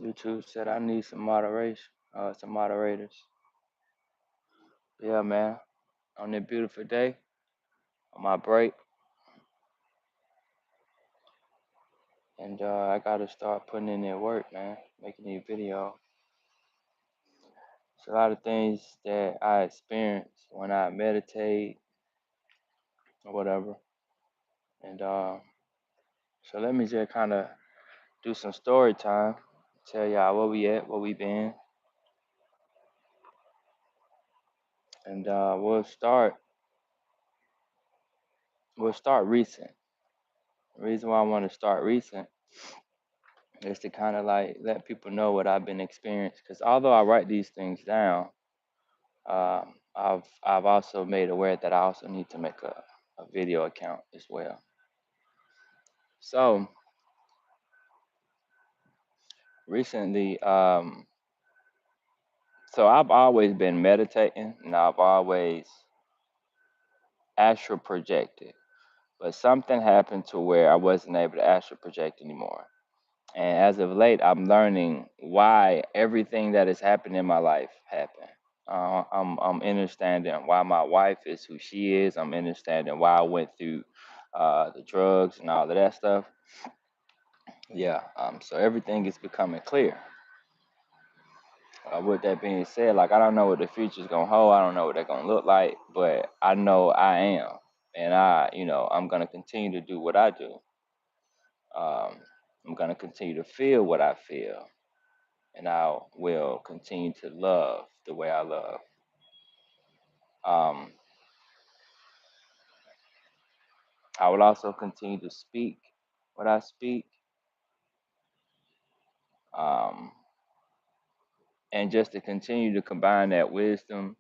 YouTube said I need some moderation, some moderators. Yeah, man. On that beautiful day, on my break, and I gotta start putting in that work, man. Making these videos. It's a lot of things that I experience when I meditate or whatever, and so let me just kind of do some story time. Tell y'all where we at, where we been, and we'll start recent. The reason why I want to start recent is to kind of like let people know what I've been experiencing. Because although I write these things down, I've also made aware that I also need to make a video account as well. So recently, so I've always been meditating and I've always astral projected, but something happened to where I wasn't able to astral project anymore. And as of late, I'm learning why everything that has happened in my life happened. I'm understanding why my wife is who she is. I'm understanding why I went through the drugs and all of that stuff. Yeah. So everything is becoming clear. With that being said, like I don't know what the future's gonna hold. I don't know what they're gonna look like, but I know I am, and I'm gonna continue to do what I do. Um, I'm gonna continue to feel what I feel, and I will continue to love the way I love. Um, I will also continue to speak what I speak, um, and just to continue to combine that wisdom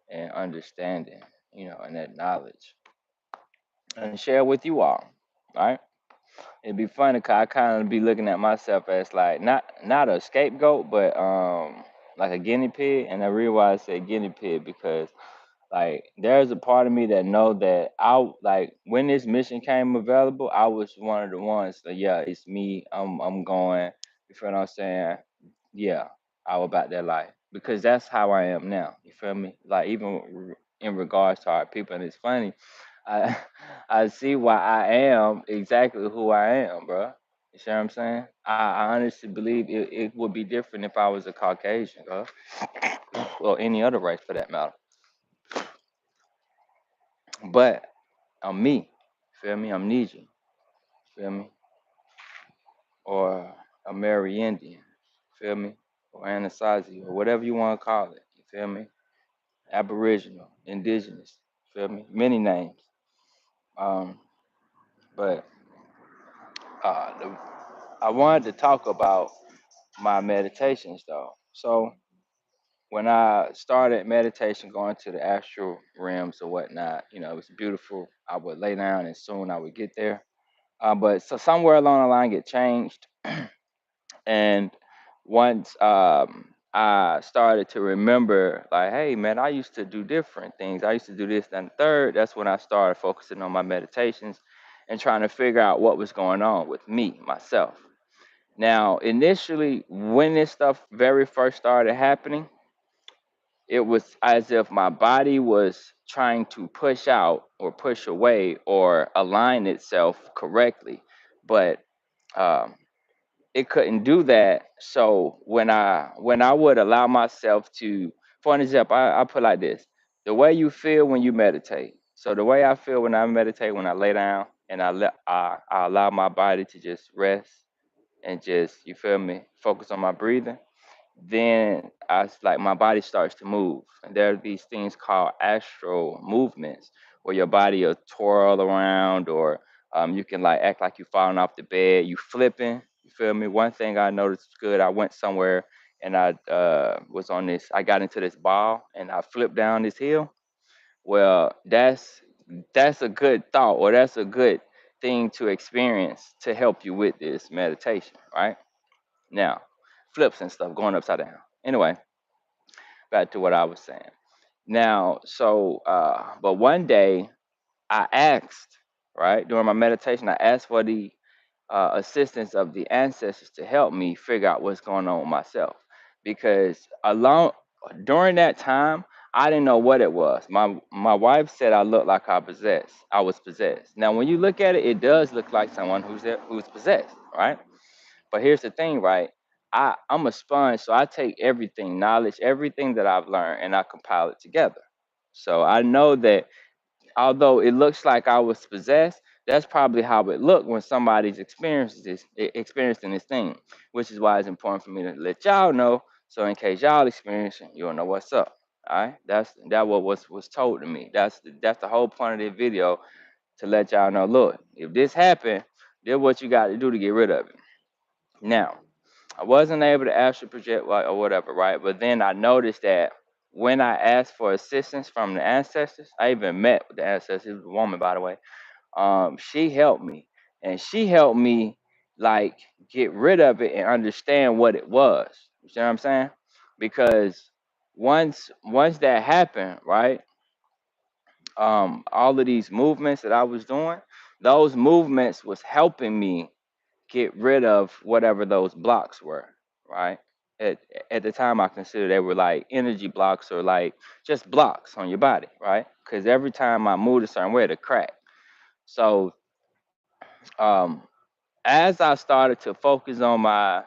and understanding, and that knowledge, and share with you all. Right? It'd be funny cause I kind of be looking at myself as like not a scapegoat, but like a guinea pig, and I realize I said guinea pig because like there's a part of me that know that I like when this mission came available, I was one of the ones that yeah, it's me. I'm going. You feel what I'm saying? Yeah, I was about that life because that's how I am now. You feel me? Like even in regards to our people, and it's funny. I I see why I am exactly who I am, bro. You see what I'm saying? I honestly believe it would be different if I was a Caucasian, bro, or any other race for that matter. But I'm me. Feel me? I'm Niji. Feel me? Or a Mary Indian. Feel me? Or Anasazi or whatever you want to call it. You feel me? Aboriginal, indigenous. Feel me? Many names. Um, but I wanted to talk about my meditations though. So when I started meditation, going to the astral realms or whatnot, it was beautiful. I would lay down and soon I would get there. But so somewhere along the line, it changed. And once I started to remember, like, hey, man, I used to do different things. I used to do this, and the third. That's when I started focusing on my meditations and trying to figure out what was going on with me, myself. Now, initially, when this stuff very first started happening, it was as if my body was trying to push out or push away or align itself correctly. But um, it couldn't do that. So when I would allow myself to, for an example, I put like this: the way you feel when you meditate. So the way I feel when I meditate, when I lay down and I allow my body to just rest and just you feel me, focus on my breathing. Then like my body starts to move, and there are these things called astral movements where your body will twirl around, or you can like act like you falling off the bed, you flipping. You feel me? One thing I noticed good, I went somewhere and I was on this. I got into this ball and I flipped down this hill. Well, that's a good thought, or that's a good thing to experience to help you with this meditation, right? Now, flips and stuff going upside down. Anyway, back to what I was saying. Now, but one day I asked, right, during my meditation, I asked for the assistance of the ancestors to help me figure out what's going on with myself. Because along during that time, I didn't know what it was. My wife said I looked like I was possessed. Now, when you look at it, it does look like someone who's possessed, right? But here's the thing, right? I'm a sponge, so I take everything, knowledge, everything that I've learned, and I compile it together. So I know that although it looks like I was possessed, that's probably how it looked when somebody's experiencing this thing, which is why it's important for me to let y'all know. So in case y'all experiencing, you'll know what's up. All right, that what was told to me. That's the whole point of this video, to let y'all know. Look, if this happened, then what you got to do to get rid of it. Now, I wasn't able to astral project or whatever, right? But then I noticed that when I asked for assistance from the ancestors, I even met with the ancestors. It was a woman, by the way. She helped me, and she helped me like get rid of it and understand what it was. You see what I'm saying? Because once that happened, right? All of these movements that I was doing, those movements was helping me get rid of whatever those blocks were, right? At, at the time, I consider they were like energy blocks or like just blocks on your body, right? Because every time I moved a certain way, it crack. So um, as I started to focus on my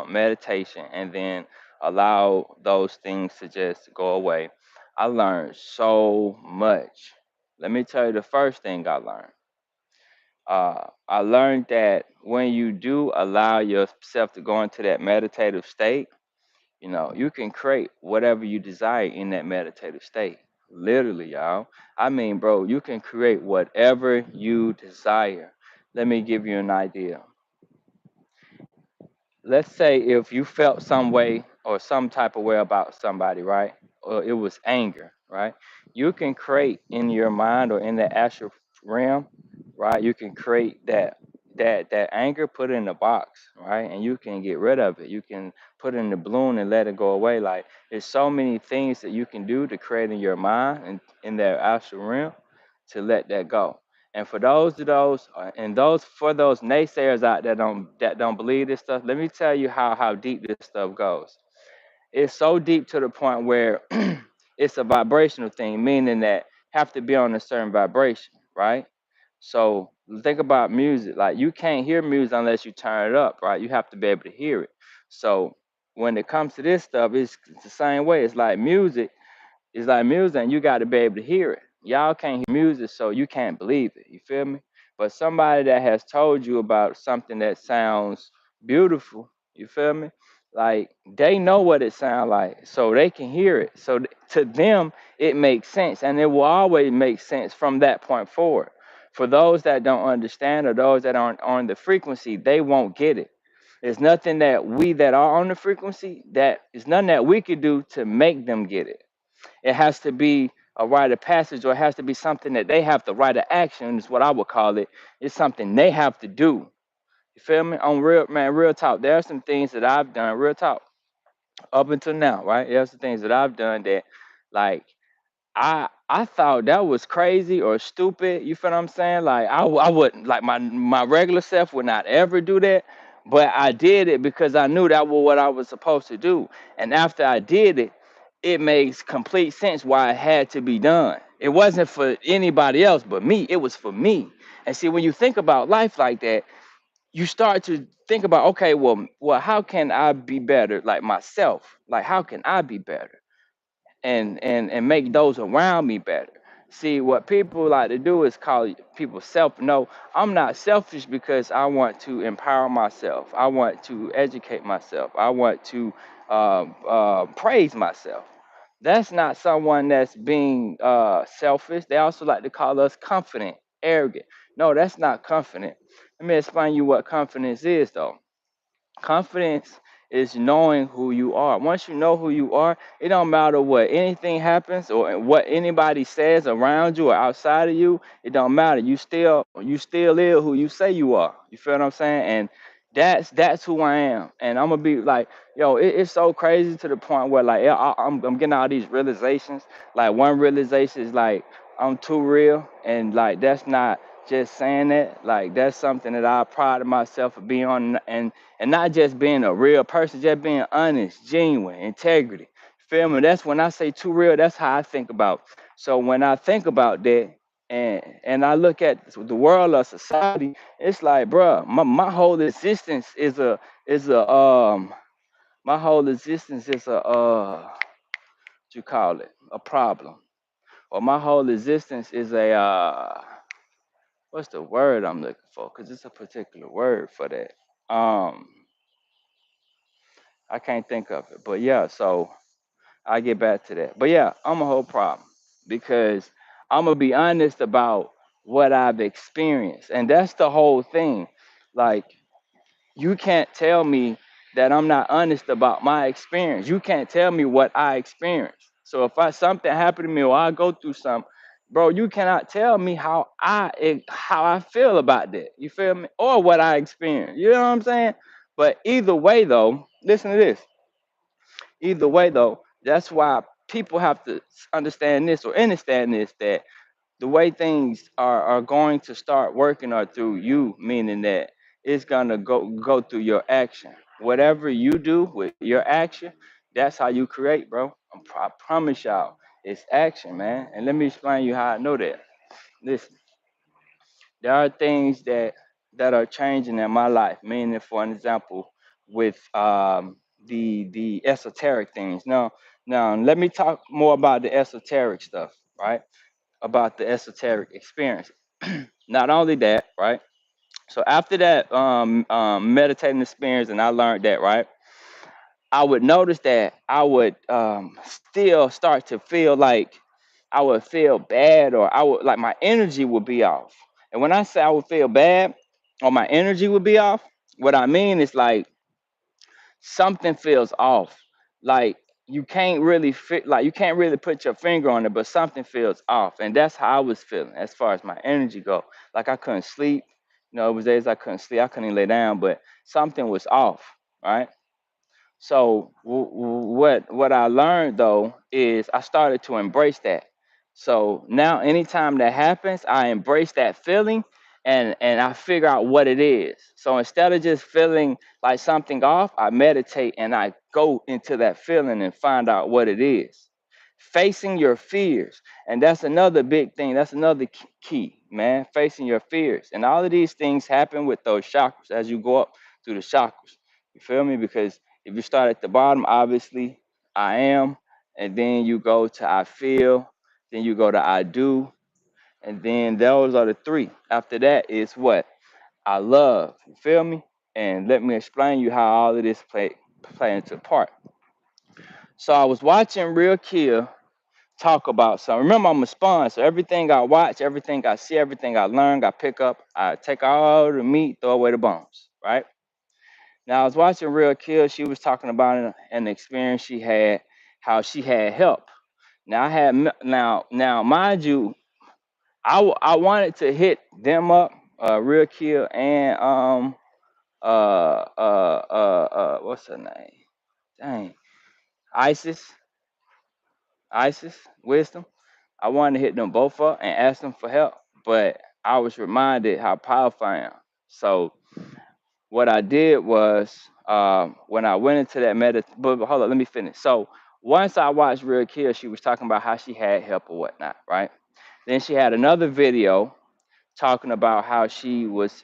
meditation and then allow those things to just go away, I learned so much. Let me tell you the first thing I learned. I learned that when you do allow yourself to go into that meditative state, you can create whatever you desire in that meditative state. Literally, y'all. I mean, bro, you can create whatever you desire. Let me give you an idea. Let's say if you felt some way or some type of way about somebody, right? Or it was anger, right? You can create in your mind or in the astral realm, right? You can create that anger, put it in a box, right? And you can get rid of it. You can put it in the balloon and let it go away. Like there's so many things that you can do to create in your mind and in that astral realm to let that go. And for those for those naysayers out there that don't believe this stuff, let me tell you how deep this stuff goes. It's so deep to the point where it's a vibrational thing, meaning that have to be on a certain vibration, right? So think about music. Like you can't hear music unless you turn it up, right? You have to be able to hear it. So when it comes to this stuff, it's the same way. It's like music, and you got to be able to hear it. Y'all can't hear music, so you can't believe it. You feel me? But somebody that has told you about something that sounds beautiful, you feel me? Like they know what it sounds like, so they can hear it. So to them, it makes sense, and it will always make sense from that point forward. For those that don't understand or those that aren't on the frequency, they won't get it. There's nothing that we that are on the frequency that is nothing that we could do to make them get it. It has to be a rite of passage, or it has to be something that they have to rite of action, is what I would call it. It's something they have to do. You feel me? On real man, real talk. There are some things that I've done, real talk, up until now, right? There's some things that I've done that like I thought that was crazy or stupid. You feel what I'm saying? Like I wouldn't like my regular self would not ever do that, but I did it because I knew that was what I was supposed to do. And after I did it, it makes complete sense why it had to be done. It wasn't for anybody else but me. It was for me. And see, when you think about life like that, you start to think about, okay, well, how can I be better, like myself? Like, how can I be better? And make those around me better. See, what people like to do is call people self. No, I'm not selfish because I want to empower myself. I want to educate myself. I want to praise myself. That's not someone that's being selfish. They also like to call us confident, arrogant. No, that's not confident. Let me explain you what confidence is, though. Confidence is knowing who you are. Once you know who you are, it don't matter what anything happens or what anybody says around you or outside of you. It don't matter. You still is who you say you are. You feel what I'm saying? And that's who I am. And I'm gonna be like, yo, it's so crazy to the point where like I'm getting all these realizations. Like one realization is like I'm too real, and like that's not just saying that, like that's something that I pride myself of being on, and not just being a real person, just being honest, genuine, integrity. Feel me? That's when I say too real. That's how I think about. So when I think about that, and I look at the world or society, it's like, bruh, my whole existence is a my whole existence is a what you call it, a problem, or my whole existence is a what's the word I'm looking for? Because it's a particular word for that. Um, I can't think of it, but yeah. So I get back to that. But yeah, I'm a whole problem because I'm gonna be honest about what I've experienced, and that's the whole thing. Like you can't tell me that I'm not honest about my experience. You can't tell me what I experienced. So if I something happened to me or I go through something, bro, you cannot tell me how I feel about that. You feel me? Or what I experienced. You know what I'm saying? But either way though, listen to this. Either way though, that's why people have to understand this or understand this, that the way things are going to start working are through you, meaning that it's gonna go through your action. Whatever you do with your action, that's how you create, bro. I promise y'all, it's action, man. And let me explain you how I know that. Listen, there are things that are changing in my life. Meaning, for an example, with the esoteric things. Now let me talk more about the esoteric stuff, right? About the esoteric experience. Not only that, right? So after that meditating experience, and I learned that, right? I would notice that I would still start to feel like I would feel bad, or I would like my energy would be off. And when I say I would feel bad or my energy would be off, what I mean is like something feels off. Like you can't really fit, like you can't really put your finger on it, but something feels off. And that's how I was feeling as far as my energy go. Like I couldn't sleep. You know, it was days I couldn't sleep. I couldn't even lay down, but something was off, right? So what I learned though is I started to embrace that. So now anytime that happens, I embrace that feeling and I figure out what it is. So instead of just feeling like something off, I meditate and I go into that feeling and find out what it is. Facing your fears. And that's another big thing. That's another key, man. Facing your fears. And all of these things happen with those chakras as you go up through the chakras. You feel me? Because if you start at the bottom, obviously, I am, and then you go to I feel, then you go to I do, and then those are the three. After that is what? I love. You feel me? And let me explain you how all of this play into part. So I was watching Real Kill talk about something. Remember, I'm a spawn, so everything I watch, everything I see, everything I learn, I pick up, I take all the meat, throw away the bones, right? Now I was watching Real Kill. She was talking about an experience she had, how she had help. Now I had now mind you, I wanted to hit them up, Real Kill and what's her name? Dang, Isis, Isis Wisdom. I wanted to hit them both up and ask them for help, but I was reminded how powerful I am. So what I did was when I went into that but hold on, let me finish. So once I watched Real Kill, she was talking about how she had help or whatnot, right? Then she had another video talking about how she was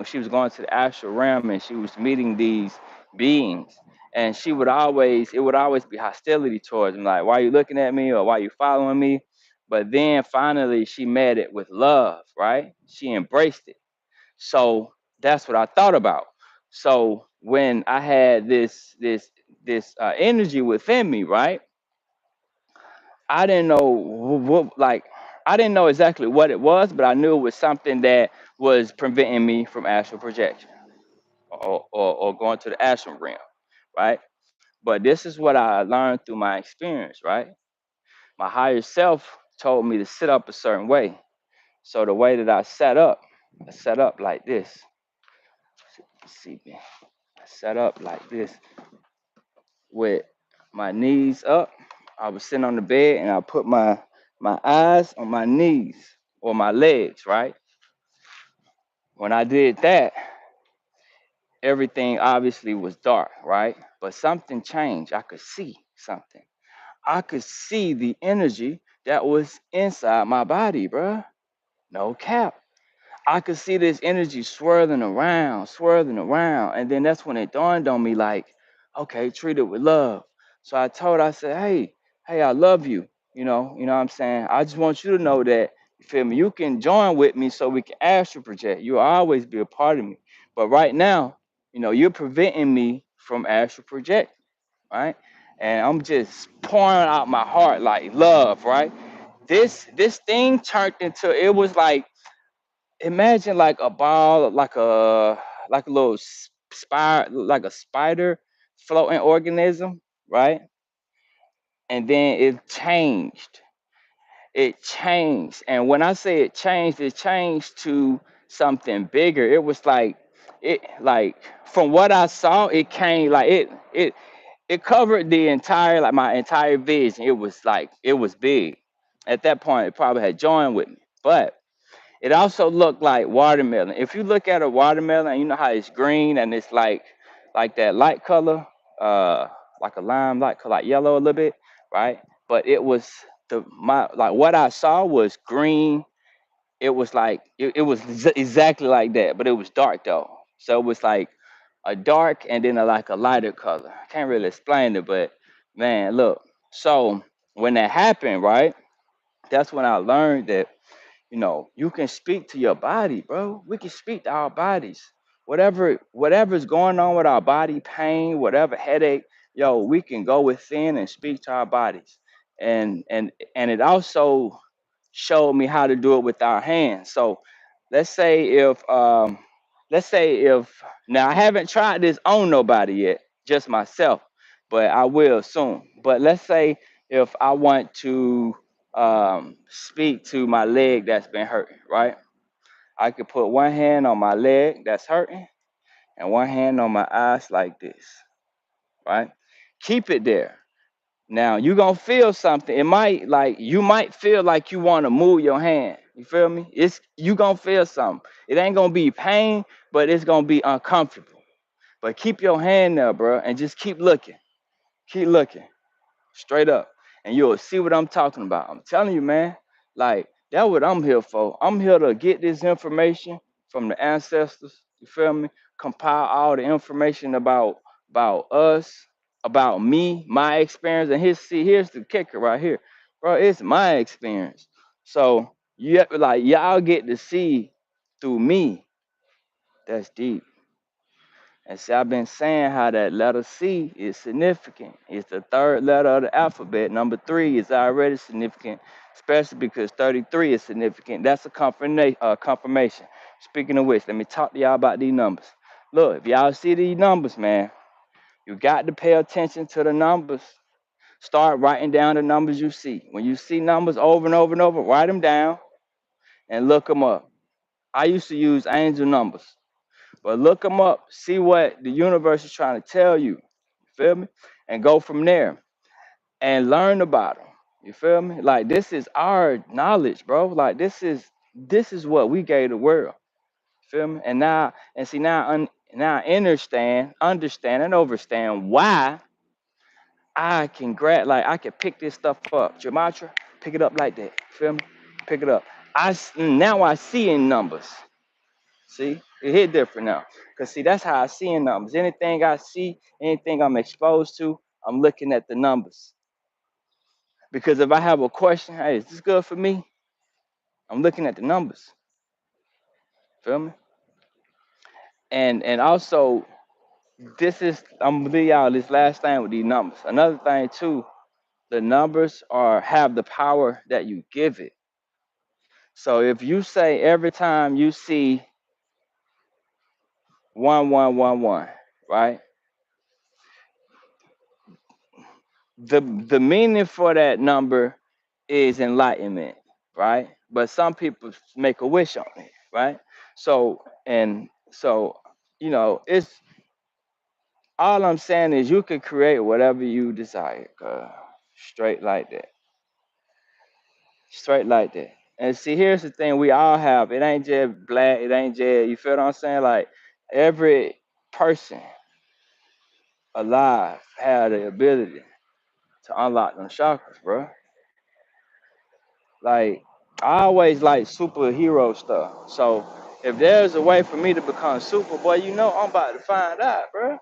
she was going to the astral realm and she was meeting these beings. And it would always be hostility towards them, like, why are you looking at me or why are you following me? But then finally she met it with love, right? She embraced it. So that's what I thought about. So when I had this energy within me, right? I didn't know what like I didn't know exactly what it was, but I knew it was something that was preventing me from astral projection or going to the astral realm, right? But this is what I learned through my experience, right? My higher self told me to sit up a certain way. So the way that I set up like this. See me. I set up like this with my knees up. I was sitting on the bed and I put my eyes on my knees or my legs, right? When I did that, everything obviously was dark, right? But something changed. I could see something. I could see the energy that was inside my body, bruh. No cap. I could see this energy swirling around. And then that's when it dawned on me like, okay, treat it with love. So I said, hey, I love you. You know what I'm saying? I just want you to know that, you feel me? You can join with me so we can astral project. You'll always be a part of me. But right now, you're preventing me from astral project, right? And I'm just pouring out my heart like love, right? This thing turned into, it was like, imagine like a ball, like a little spider, like a spider floating organism, right? And then it changed, and when I say it changed to something bigger. It was like, it like, from what I saw, it came like, it covered the entire, like my entire vision. It was big. At that point it probably had joined with me, but it also looked like watermelon. If you look at a watermelon, you know how it's green and it's like that light color, uh, like a lime light color, like yellow a little bit, right? But it was, like what I saw was green. It was like, it was exactly like that, but it was dark though. So it was like a dark and then like a lighter color. I can't really explain it, but man, look. So when that happened, right? That's when I learned that, you can speak to your body, bro. We can speak to our bodies. Whatever's going on with our body, pain, whatever headache, we can go within and speak to our bodies. And it also showed me how to do it with our hands. So let's say if let's say if now I haven't tried this on nobody yet, just myself, but I will soon. But let's say if I want to speak to my leg that's been hurting, right? I could put one hand on my leg that's hurting and one hand on my eyes like this, right? Keep it there. Now you gonna feel something. It might, like, you might feel like you want to move your hand. You feel me? It's, you gonna feel something. It ain't gonna be pain, but it's gonna be uncomfortable. But keep your hand there, bro, and just keep looking. Keep looking straight up, and you'll see what I'm talking about. I'm telling you, man. Like, that's what I'm here for. I'm here to get this information from the ancestors. You feel me? Compile all the information about us, about me, my experience, and here's the kicker right here, bro. It's my experience. So like, y'all get to see through me. That's deep. And see, I've been saying how that letter C is significant. It's the third letter of the alphabet. Number three is already significant, especially because 33 is significant. That's a confirmation. Speaking of which, let me talk to y'all about these numbers. Look, if y'all see these numbers, man, you got to pay attention to the numbers. Start writing down the numbers you see. When you see numbers over and over and over, write them down and look them up. I used to use angel numbers. But look them up, see what the universe is trying to tell you. You feel me? And go from there and learn about them. You feel me? Like, this is our knowledge, bro. Like, this is what we gave the world. You feel me? And now, and see, now I understand and understand why I can grab, like, I can pick this stuff up. Gematria, pick it up like that. Feel me? Pick it up. Now I see in numbers. See, it hit different now. Cause see, that's how I see in numbers. Anything I see, anything I'm exposed to, I'm looking at the numbers. Because if I have a question, hey, is this good for me? I'm looking at the numbers. Feel me? And also, I'm gonna leave y'all this last thing with these numbers. Another thing too, the numbers have the power that you give it. So if you say every time you see 1111, right? The meaning for that number is enlightenment, right? But some people make a wish on it, right? So it's, all I'm saying is you can create whatever you desire, straight like that, straight like that. And see, here's the thing: we all have. It ain't just black. It ain't just. You feel what I'm saying? Like every person alive have the ability to unlock them chakras, bro. Like I always like superhero stuff. So if there's a way for me to become Superboy, you know I'm about to find out, bro.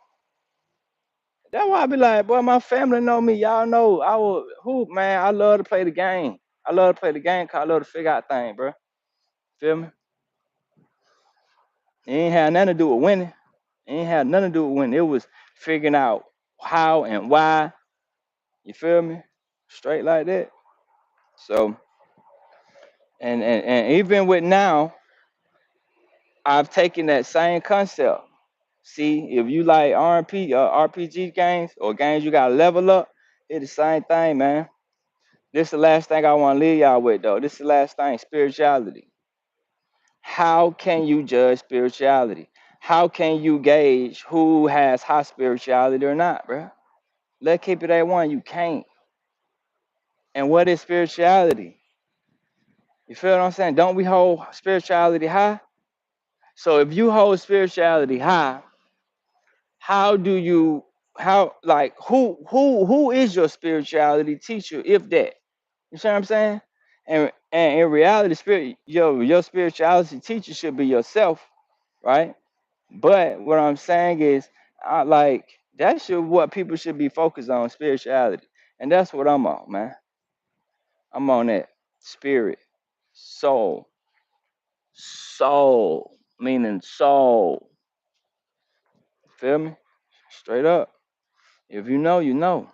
That's why I be like, boy, my family know me. Y'all know I will hoop, man. I love to play the game. I love to play the game cause I love to figure out things, bro. Feel me? It ain't had nothing to do with winning. It ain't had nothing to do with winning. It was figuring out how and why. You feel me? Straight like that. So and even with now, I've taken that same concept. See, if you like RPG games or games you gotta level up, it's the same thing, man. This is the last thing I want to leave y'all with, though. This is the last thing: spirituality. How can you judge spirituality? How can you gauge who has high spirituality or not, bro? Let's keep it at one. You can't. And what is spirituality? You feel what I'm saying? Don't we hold spirituality high? So if you hold spirituality high, how do you how like who is your spirituality teacher if that? You see what I'm saying? And in reality, your spirituality teacher should be yourself, right? But what I'm saying is, I like that should what people should be focused on spirituality, and that's what I'm on, man. I'm on that spirit, soul, soul, meaning soul. Feel me? Straight up. If you know, you know.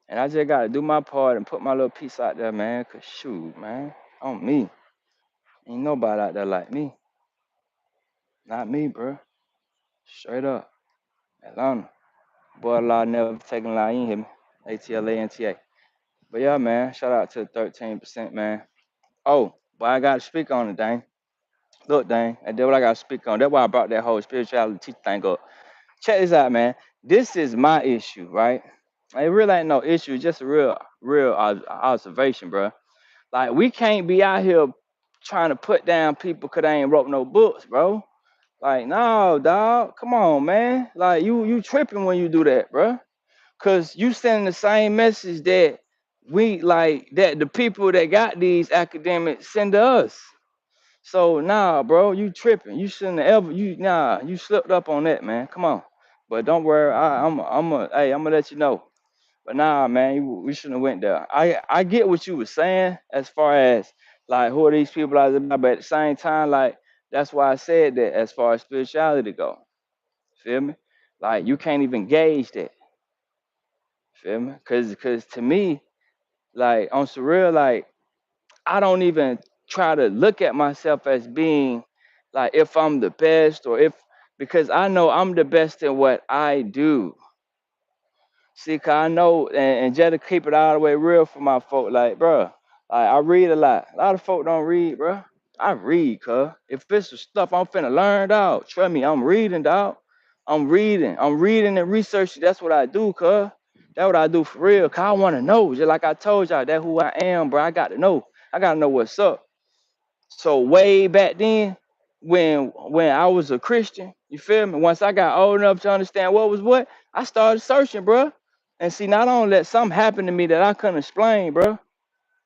And I just gotta do my part and put my little piece out there, man. Cause shoot, man, on me. Ain't nobody out there like me. Not me, bro. Straight up. Atlanta. Boy, law never taking lie. You ain't hear me. ATLANTA. But yeah, man. Shout out to the 13%, man. Oh, but I got to speak on it, dang. Look, dang. And that's what I got to speak on. That's why I brought that whole spirituality teacher thing up. Check this out, man. This is my issue, right? It really ain't no issue. It's just a real observation, bro. Like, we can't be out here trying to put down people because they ain't wrote no books, bro. Like, no, dog. Come on, man. Like, you tripping when you do that, bro. Cause you sending the same message that we like that the people that got these academics send to us. So nah, bro, you tripping. You shouldn't have ever you slipped up on that, man. Come on. But don't worry, I'm gonna let you know. But nah, man, we shouldn't have went there. I get what you were saying as far as like who are these people out there, but at the same time, like that's why I said that as far as spirituality go. Feel me? Like you can't even gauge that. Feel me? Cause to me, like on surreal, like I don't even try to look at myself as being like if I'm the best or if because I know I'm the best in what I do. See, cause I know, and just to keep it all the way real for my folk, like, bruh, like, I read a lot. A lot of folk don't read, bruh. I read, cuz. If it's the stuff I'm finna learn, dog, trust me, I'm reading, dog. I'm reading. I'm reading and researching. That's what I do, cuz. That's what I do for real, cuz I wanna know. Just like I told y'all, that who I am, bro. I got to know. I gotta know what's up. So way back then, when I was a Christian, you feel me? Once I got old enough to understand what was what, I started searching, bro. And see, not only that something happened to me that I couldn't explain, bro.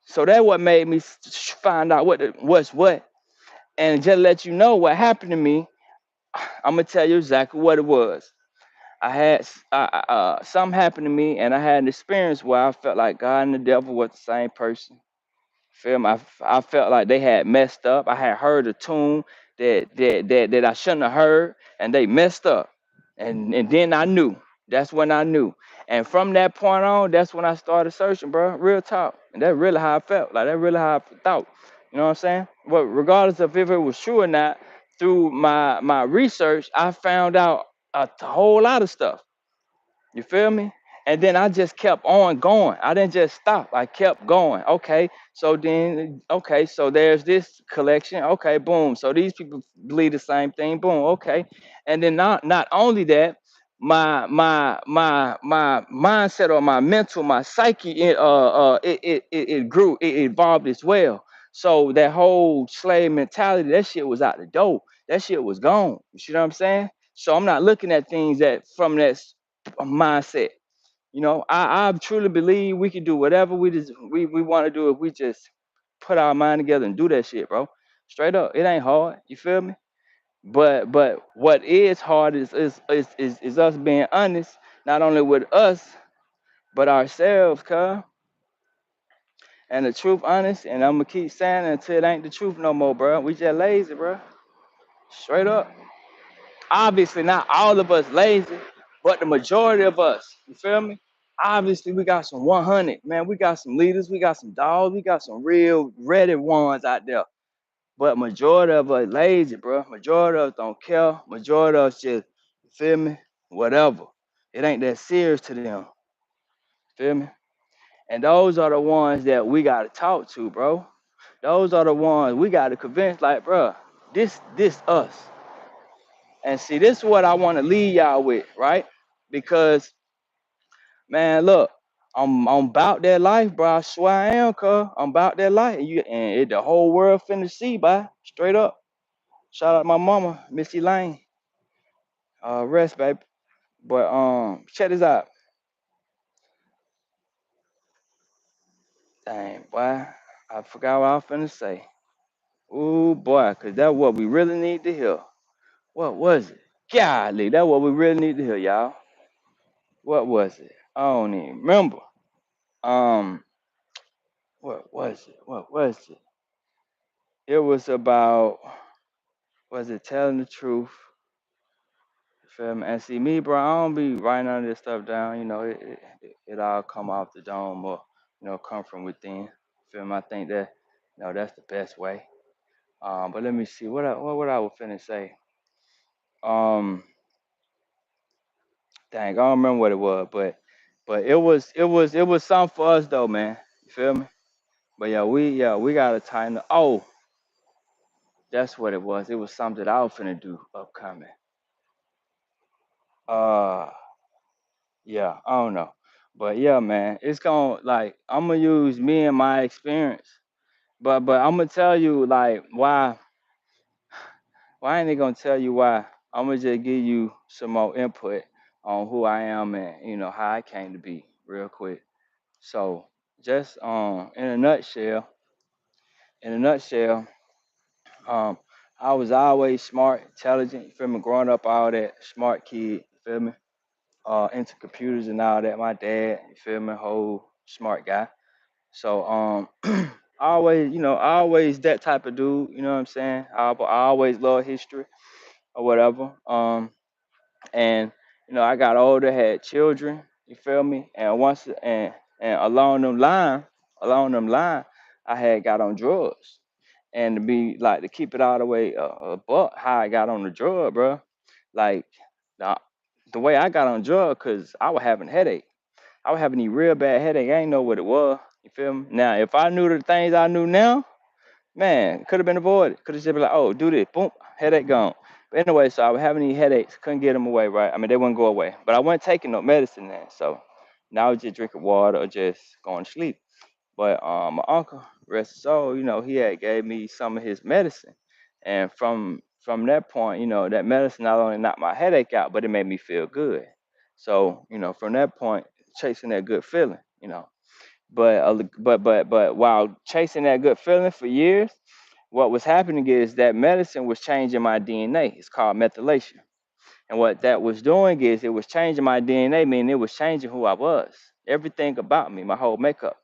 So that what made me find out what's what, and just let you know what happened to me. I'm gonna tell you exactly what it was. I had something happened to me, and I had an experience where I felt like God and the devil was the same person. Feel me? I felt like they had messed up. I had heard a tune that I shouldn't have heard, and they messed up. And then I knew. That's when I knew. And from that point on, that's when I started searching, bro. Real talk. And that's really how I felt. Like that really how I thought. You know what I'm saying? But regardless of if it was true or not, through my research, I found out a whole lot of stuff. You feel me? And then I just kept on going. I didn't just stop. I kept going. Okay, so there's this collection. Okay, boom. So these people believe the same thing. Boom. Okay. And then not only that, my mindset or my mental, my psyche, it grew, it evolved as well. So that whole slave mentality, that shit was out the door. That shit was gone. You see what I'm saying? So I'm not looking at things that from that mindset. You know, I truly believe we can do whatever we want to do if we just put our mind together and do that shit, bro. Straight up, it ain't hard. You feel me? But what is hard is us being honest, not only with us but ourselves, cuz. And the truth honest, and I'm gonna keep saying it until it ain't the truth no more, bro. We just lazy, bro. Straight up. Obviously, not all of us lazy, but the majority of us. You feel me? Obviously, we got some 100, man. We got some leaders, we got some dogs, we got some real ready ones out there. But majority of us lazy, bro. Majority of us don't care. Majority of us just, you feel me? Whatever. It ain't that serious to them. Feel me? And those are the ones that we gotta talk to, bro. Those are the ones we gotta convince, like, bro, this us. And see, this is what I want to leave y'all with, right? Because, man, look, I'm about that life, bro. I swear I am, cuz I'm about that life. The whole world finna see, bye. Straight up. Shout out to my mama, Missy Lane. Rest, baby. But check this out. Dang, boy. I forgot what I was finna say. Ooh, boy, cause that's what we really need to hear. What was it? Golly, that's what we really need to hear, y'all. What was it? I don't even remember. Um, what was it? What was it? It was about, was it telling the truth? You feel me? And see me, bro, I don't be writing none of this stuff down. You know, it all come off the dome or, come from within. Feel me? I think that, that's the best way. But let me see what I was finna say. Um, dang, I don't remember what it was, but it was something for us though, man. You feel me? But yeah, we gotta tighten up. Oh, that's what it was. It was something that I was finna do upcoming. Uh, yeah, I don't know, but yeah, man, it's gonna like I'm gonna use me and my experience, but I'm gonna tell you like why. Why ain't they gonna tell you why? I'm gonna just give you some more input on who I am and how I came to be real quick. So just in a nutshell, um, I was always smart, intelligent. You feel me? Growing up, all that smart kid. You feel me? Into computers and all that. My dad, you feel me? Whole smart guy. So always that type of dude. You know what I'm saying? I always love history or whatever. And I got older, had children. You feel me? And once and along them line, I had got on drugs. And to be like to keep it all the way but how I got on the drug, bro. Like the, the way I got on drug, cause I was having headache. I was having these real bad headache. I ain't know what it was. You feel me? Now, if I knew the things I knew now, man, could have been avoided. Could have just been like, oh, do this, boom, headache gone. But anyway, so I was having these headaches, couldn't get them away, right? I mean, they wouldn't go away, but I wasn't taking no medicine then. So now I was just drinking water or just going to sleep. But my uncle, rest his soul, he had gave me some of his medicine, and from that point, that medicine not only knocked my headache out, but it made me feel good. So from that point, chasing that good feeling, but while chasing that good feeling for years, what was happening is that medicine was changing my DNA. It's called methylation. And what that was doing is it was changing my DNA, meaning it was changing who I was. Everything about me, my whole makeup.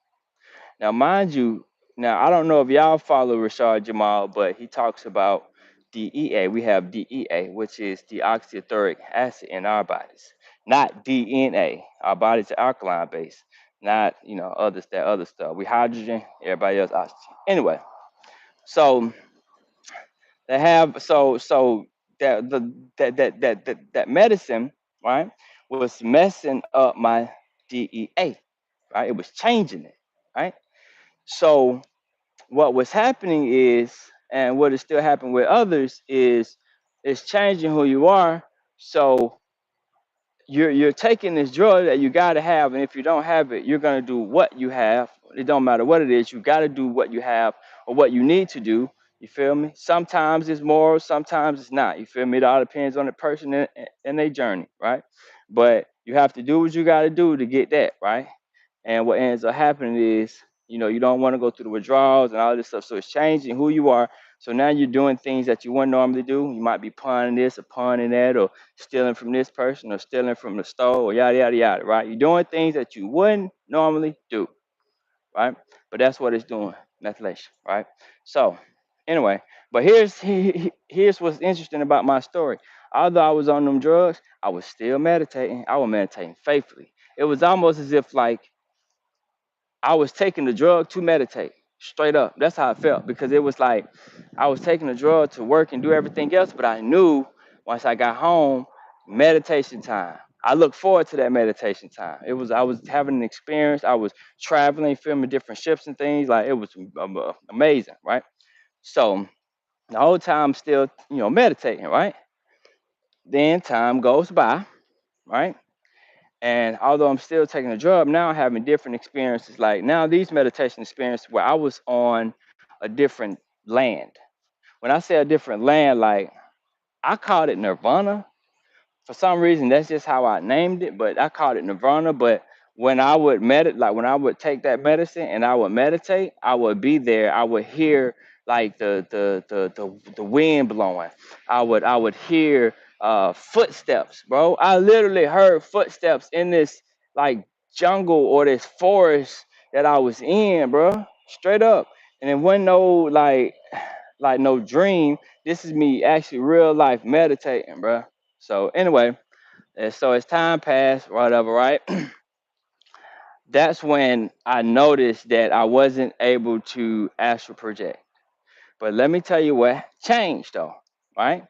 Now, mind you, now I don't know if y'all follow Rashad Jamal, but he talks about DEA. We have DEA, which is deoxyetheric acid in our bodies, not DNA. Our bodies are alkaline based, not that other stuff. We hydrogen, everybody else oxygen. Anyway, so they have so that medicine, right, was messing up my DEA, right? It was changing it, right? So what was happening is, and what is still happening with others is, it's changing who you are. So you're taking this drug that you got to have, and if you don't have it, you're gonna do what you have. It don't matter what it is. You got to do what you have or what you need to do. You feel me? Sometimes it's moral, sometimes it's not. You feel me? It all depends on the person and their journey, right? But you have to do what you got to do to get that, right? And what ends up happening is, you don't want to go through the withdrawals and all this stuff. So it's changing who you are. So now you're doing things that you wouldn't normally do. You might be pawning this or pawning that, or stealing from this person or stealing from the store, or yada yada yada, right? You're doing things that you wouldn't normally do, right? But that's what it's doing, methylation, right? So anyway, but here's what's interesting about my story. Although I was on them drugs, I was still meditating. I was meditating faithfully. It was almost as if like I was taking the drug to meditate. Straight up. That's how I felt, because it was like I was taking the drug to work and do everything else, but I knew once I got home, meditation time. I look forward to that meditation time. I was having an experience. I was traveling, filming different ships and things. Like it was amazing, right? So the whole time I'm still, meditating, right? Then time goes by, right? And although I'm still taking a drug, now I'm having different experiences. Like now, these meditation experiences where I was on a different land. When I say a different land, like I called it Nirvana. For some reason, that's just how I named it. But I called it Nirvana. But when I would like when I would take that medicine and I would meditate, I would be there. I would hear like the wind blowing. I would hear footsteps, bro. I literally heard footsteps in this like jungle or this forest that I was in, bro. Straight up. And it wasn't no like no dream. This is me actually real life meditating, bro. So anyway, and so as time passed, whatever, right? That's when I noticed that I wasn't able to astral project. But let me tell you what changed though, right?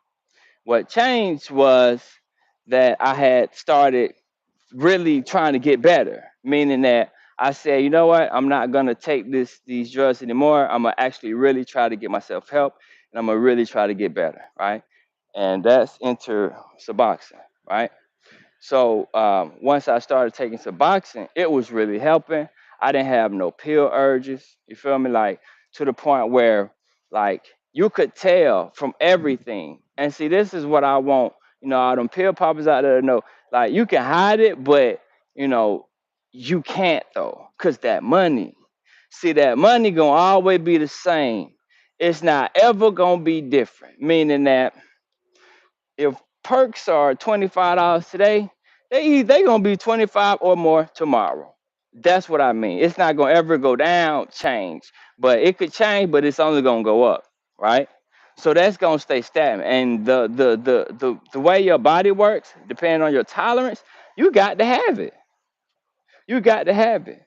What changed was that I had started really trying to get better, meaning that I said, you know what, I'm not gonna take these drugs anymore. I'm gonna actually really try to get myself help, and I'm gonna really try to get better, right? And that's into Suboxone, right? So once I started taking Suboxone, it was really helping. I didn't have no pill urges. You feel me? Like to the point where like you could tell from everything. And see, this is what I want. All them pill poppers out there to know. Like you can hide it, but you know you can't though, cause that money. See, that money gonna always be the same. It's not ever gonna be different. Meaning that if perks are $25 today, they gonna be 25 or more tomorrow. That's what I mean. It's not gonna ever go down, change, but it could change, but it's only gonna go up, right? So that's gonna stay stagnant. And the way your body works, depending on your tolerance, you got to have it. You got to have it.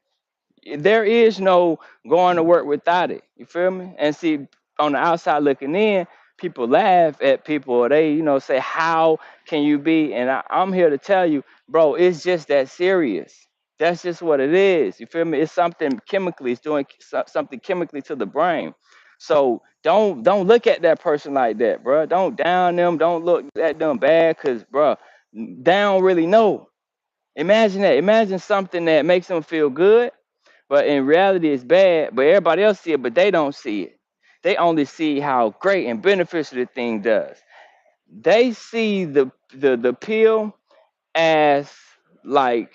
There is no going to work without it. You feel me? And see, on the outside looking in, people laugh at people. Or they, say, "How can you be?" And I'm here to tell you, bro, it's just that serious. That's just what it is. You feel me? It's something chemically. It's doing something chemically to the brain. So don't look at that person like that, bro. Don't down them. Don't look at them bad, cause, bro, they don't really know. Imagine that. Imagine something that makes them feel good, but in reality it's bad, but everybody else see it, but they don't see it. They only see how great and beneficial the thing does. They see the pill as like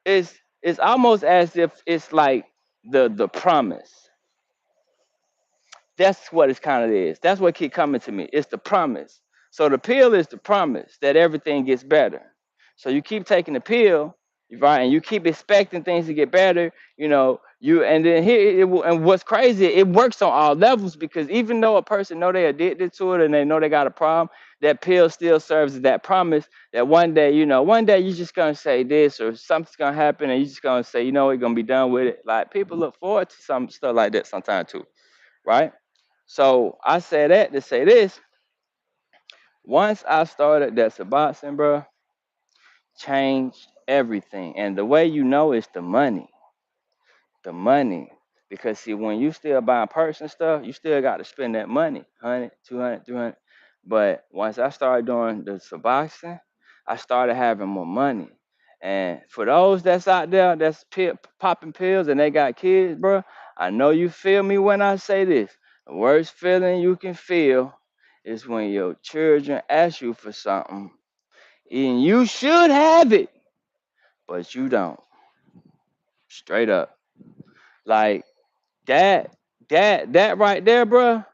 it's almost as if it's like the promise. That's what it's kind of is. That's what keep coming to me. It's the promise. So the pill is the promise that everything gets better. So you keep taking the pill, right, and you keep expecting things to get better. You and then and what's crazy, it works on all levels, because even though a person know they're addicted to it and they know they got a problem, that pill still serves as that promise that one day you're just gonna say this or something's gonna happen and you're just gonna say, we're gonna be done with it. Like people look forward to some stuff like that sometimes too, right? So I say that to say this. Once I started that Suboxone, bro, changed everything. And the way you know is the money. The money. Because see, when you still buying person stuff, you still got to spend that money. 100, 200, 300. But once I started doing the Suboxone, I started having more money. And for those that's out there that's popping pills and they got kids, bro, I know you feel me when I say this. The worst feeling you can feel is when your children ask you for something and you should have it, but you don't. Straight up. Like that, that right there, bro,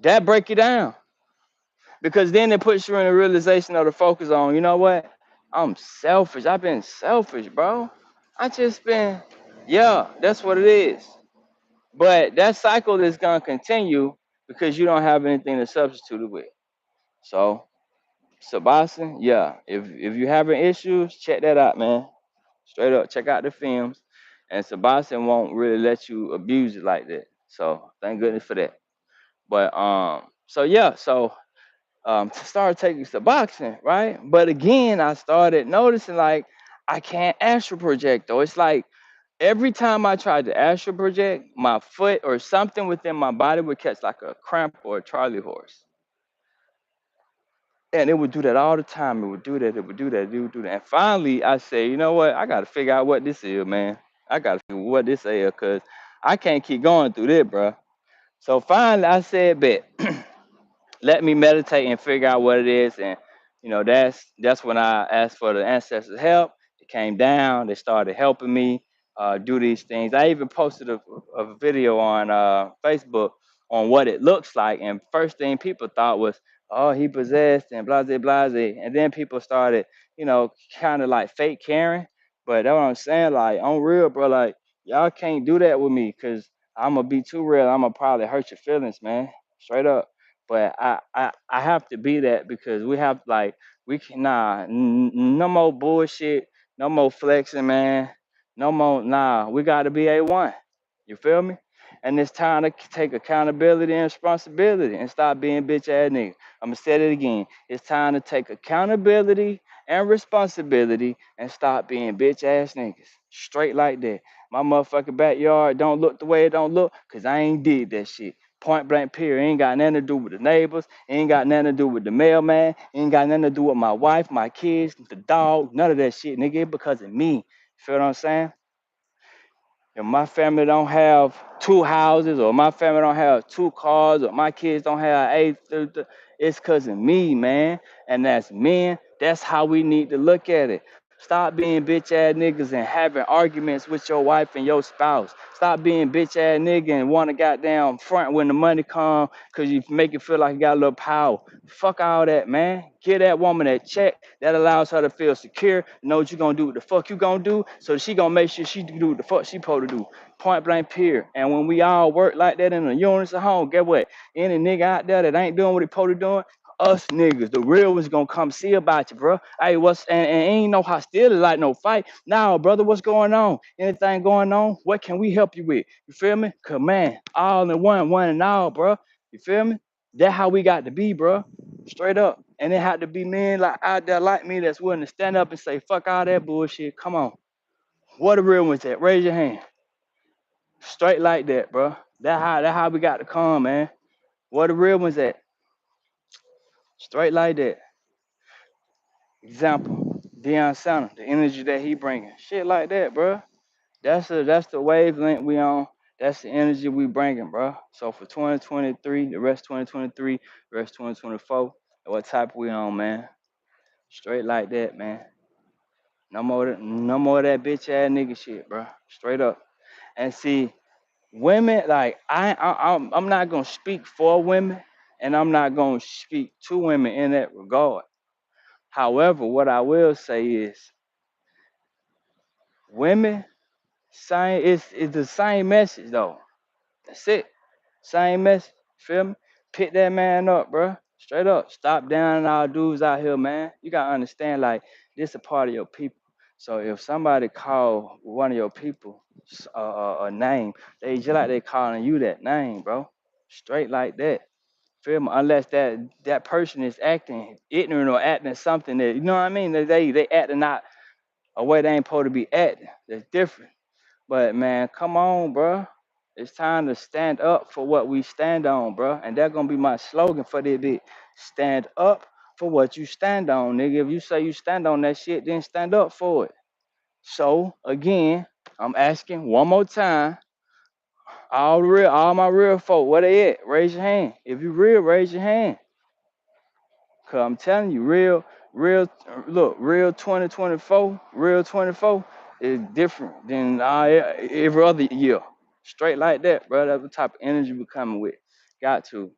that break you down. Because then it puts you in a realization of the focus on, you know what? I'm selfish. I've been selfish, bro. I just been, yeah, that's what it is. But that cycle is gonna continue because you don't have anything to substitute it with. So, Sebastian, yeah, if you having issues, check that out, man. Straight up, check out the films, and Sebastian won't really let you abuse it like that. So, thank goodness for that. But so yeah, so started taking some boxing, right? But again, I started noticing like I can't astral project though. It's like every time I tried to astral project, my foot or something within my body would catch like a cramp or a Charlie horse. And it would do that all the time. It would do that. It would do that. It would do that. And finally, I said, you know what? I got to figure out what this is, man. I got to figure what this is because I can't keep going through this, bro. So finally, I said, bet. Let me meditate and figure out what it is. And that's when I asked for the ancestors' help. It came down. They started helping me do these things. I even posted a video on Facebook on what it looks like. And first thing people thought was, oh, he possessed and blase blase. And then people started, kind of like fake caring. But that's what I'm saying. Like on real, bro. Like y'all can't do that with me because I'm gonna be too real. I'm gonna probably hurt your feelings, man. Straight up. But I have to be that because we have like we can no more bullshit, no more flexing, man, no more we got to be A1. You feel me? And it's time to take accountability and responsibility and stop being bitch ass niggas. I'm gonna say it again. It's time to take accountability and responsibility and stop being bitch ass niggas. Straight like that. My motherfucking backyard don't look the way it don't look because I ain't did that shit. Point blank period. Ain't got nothing to do with the neighbors. Ain't got nothing to do with the mailman. Ain't got nothing to do with my wife, my kids, the dog. None of that shit, nigga. It because of me. Feel what I'm saying? If my family don't have two houses, or my family don't have two cars, or my kids don't have it's because of me, man. And that's men. That's how we need to look at it. Stop being bitch ass niggas and having arguments with your wife and your spouse. Stop being bitch ass nigga and want to goddamn front when the money come because you make it feel like you got a little power. Fuck all that, man. Give that woman that check that allows her to feel secure, know what you gonna do, what the fuck you gonna do, so she gonna make sure she do what the fuck she supposed to do. Point blank period. And when we all work like that in a unison home, get what? Any nigga out there that ain't doing what he supposed to doing, us niggas, the real ones gonna come see about you, bro. Hey, and ain't no hostility, like no fight. Now, brother, what's going on? Anything going on? What can we help you with? You feel me? Cause man, all in one and all, bro. You feel me? That how we got to be, bro. Straight up. And it had to be men like out there like me that's willing to stand up and say, fuck all that bullshit. Come on. What the real ones at? Raise your hand. Straight like that, bro. That how we got to come, man. What the real ones at? Straight like that. Example, Deion Sanders, the energy that he bringing, shit like that, bro. That's the wavelength we on. That's the energy we bringing, bro. So for 2023, the rest 2023, the rest 2024, what type we on, man? Straight like that, man. No more of that bitch ass nigga shit, bro. Straight up. And see, women like I'm not gonna speak for women, and I'm not gonna speak to women in that regard. However, what I will say is women, same it's the same message though. That's it. Same message. Feel me? Pick that man up, bro. Straight up. Stop downing all dudes out here, man. You gotta understand, like, this a part of your people. So if somebody call one of your people a name, they just like they calling you that name, bro. Straight like that. Feel me? Unless that person is acting ignorant or acting something that you know what I mean. They acting out a way they ain't supposed to be acting. That's different. But man, come on, bro. It's time to stand up for what we stand on, bro. And that's gonna be my slogan for this bit. Stand up for what you stand on, nigga. If you say you stand on that shit, then stand up for it. So again, I'm asking one more time, all my real folk, where they at? Raise your hand. If you real, raise your hand. Cause I'm telling you, real, look, real 24 is different than every other year. Straight like that, bro. That's the type of energy we coming with. Got to,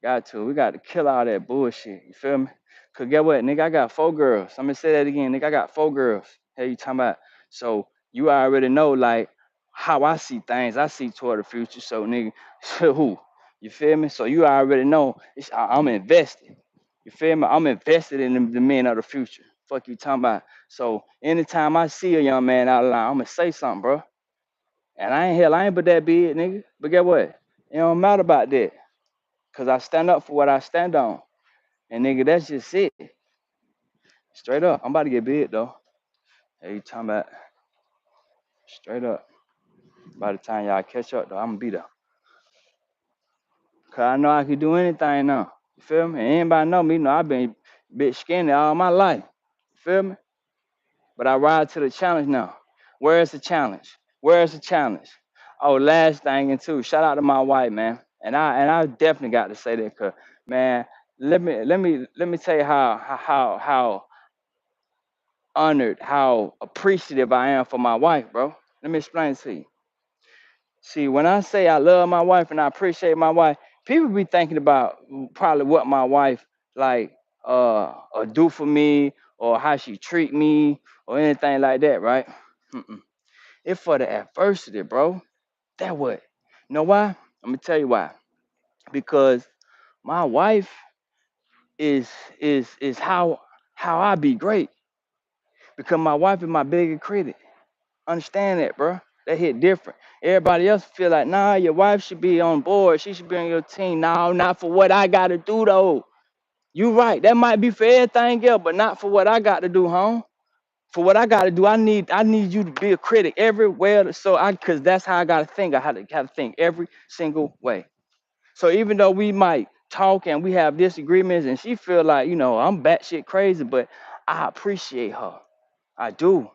got to. We got to kill all that bullshit. You feel me? Cause get what, nigga? I got 4 girls. I'm gonna say that again, nigga. I got 4 girls. Hey, you talking about? So you already know, like, how I see things. I see toward the future. So, nigga, who? You feel me? So you already know I'm invested. You feel me? I'm invested in the men of the future. Fuck you talking about. So anytime I see a young man out of line, I'm gonna say something, bro. And I ain't but that big, nigga. But get what? It don't matter about that. Cause I stand up for what I stand on. And nigga, that's just it. Straight up. I'm about to get big though. Hey, you talking about straight up. By the time y'all catch up though, I'm gonna be there. Cause I know I can do anything now. You feel me? And anybody know me, know I've been bit skinny all my life. You feel me? But I ride to the challenge now. Where's the challenge? Where's the challenge? Oh, last thing and two. Shout out to my wife, man. And I definitely got to say that, cause man, let me tell you how honored, how appreciative I am for my wife, bro. Let me explain to you. See, when I say I love my wife and I appreciate my wife, people be thinking about probably what my wife like do for me or how she treat me or anything like that, right? Mm-mm. It's for the adversity, bro. That what? You know why? I'm gonna tell you why. Because my wife is how I be great. Because my wife is my biggest critic. Understand that, bro. That hit different. Everybody else feel like, nah, your wife should be on board. She should be on your team. No, not for what I gotta do though. You right. That might be for everything else, but not for what I got to do, home. For what I gotta do, I need you to be a critic everywhere. So cause that's how I gotta think. I have to think every single way. So even though we might talk and we have disagreements and she feel like, I'm batshit crazy, but I appreciate her. I do.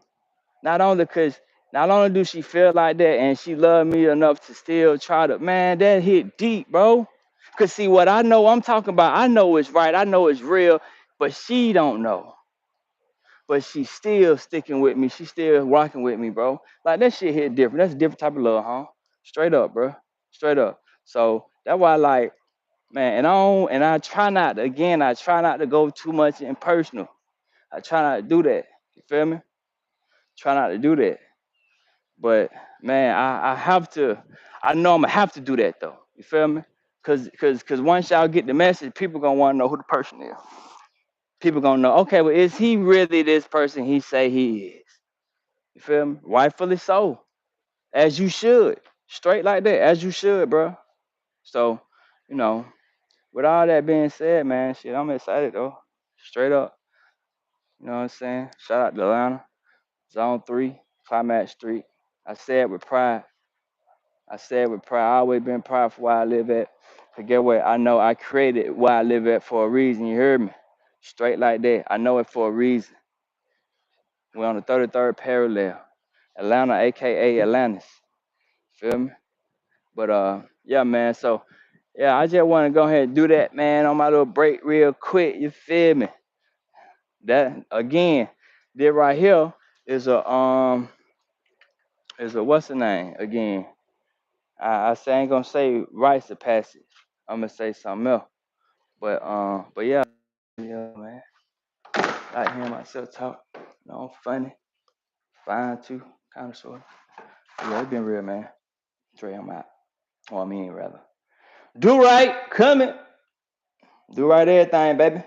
Not only cause not only do she feel like that and she love me enough to still try to, man, that hit deep, bro. Cause see what I know I'm talking about, I know it's right, I know it's real, but she don't know. But she's still sticking with me. She's still rocking with me, bro. Like that shit hit different. That's a different type of love, huh? Straight up, bro. Straight up. So that's why, like, man, and I try not to, again, I try not to go too much in personal. I try not to do that. You feel me? Try not to do that. But man, I have to. I know I'm gonna have to do that though. You feel me? Cause once y'all get the message, people gonna want to know who the person is. People gonna know. Okay, well, is he really this person he say he is? You feel me? Rightfully so, as you should. Straight like that, as you should, bro. So, you know, with all that being said, man, shit, I'm excited though. Straight up. You know what I'm saying? Shout out to Atlanta, Zone 3, Climax Street. I said with pride. I said with pride. I always been proud for where I live at. Forget what? I know I created where I live at for a reason. You heard me? Straight like that. I know it for a reason. We're on the 33rd parallel. Atlanta, aka Atlantis. Feel me? But yeah, man. So yeah, I just want to go ahead and do that, man, on my little break real quick. You feel me? That again, this right here is a what's the name again? I say I ain't gonna say rites of passage. I'm gonna say something else. But yeah, man. Like hearing myself talk. I'm funny, fine too, kind of sort of. Yeah, it's been real, man. Dre, I'm out. Or I mean, rather. Do right, coming. Do right everything, baby.